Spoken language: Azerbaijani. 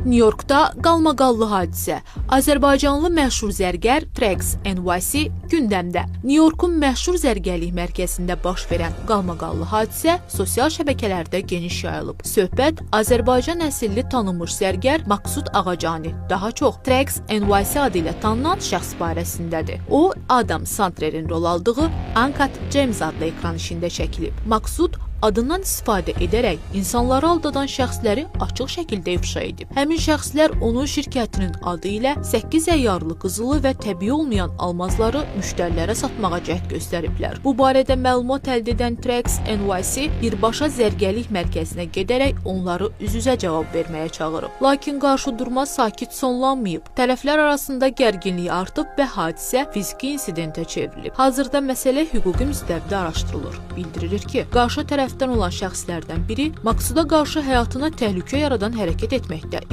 Nyu-Yorkda qalmaqallı hadisə. Azərbaycanlı məşhur zərgər Trax NYC gündəmdə. Nyu-Yorkun məşhur zərgərlik mərkəzində baş verən qalmaqallı hadisə sosial şəbəkələrdə geniş yayılıb. Söhbət Azərbaycan əsilli tanınmış zərgər Maqsud Ağacani, daha çox Trax NYC adı ilə tanınan şəxs barəsindədir. O, Adam Sandler'in rol aldığı Uncut Gems adlı ekran işində çəkilib. Maqsud adından istifadə edərək insanları aldadan şəxsləri açıq şəkildə ifşa edib. Həmin şəxslər onun şirkətinin adı ilə 8 əyyarlı qızılı və təbii olmayan almazları müştərilərə satmağa cəhd göstəriblər. Bu barədə məlumat əldə edən Trax NYC birbaşa zərgərlik mərkəzinə gedərək onları üz-üzə cavab verməyə çağırıb. Lakin qarşıdurma sakit sonlanmayıb. Tərəflər arasında gərginlik artıb və hadisə fiziki insidentə çevrilib. Hazırda məsələ hüquqi müstəvidə araşdırılır. Bildirilir ki, qarşı tərəfdən olan şəxslərdən biri Maqsuda qarşı həyatına təhlükə yaradan hərəkət etməkdə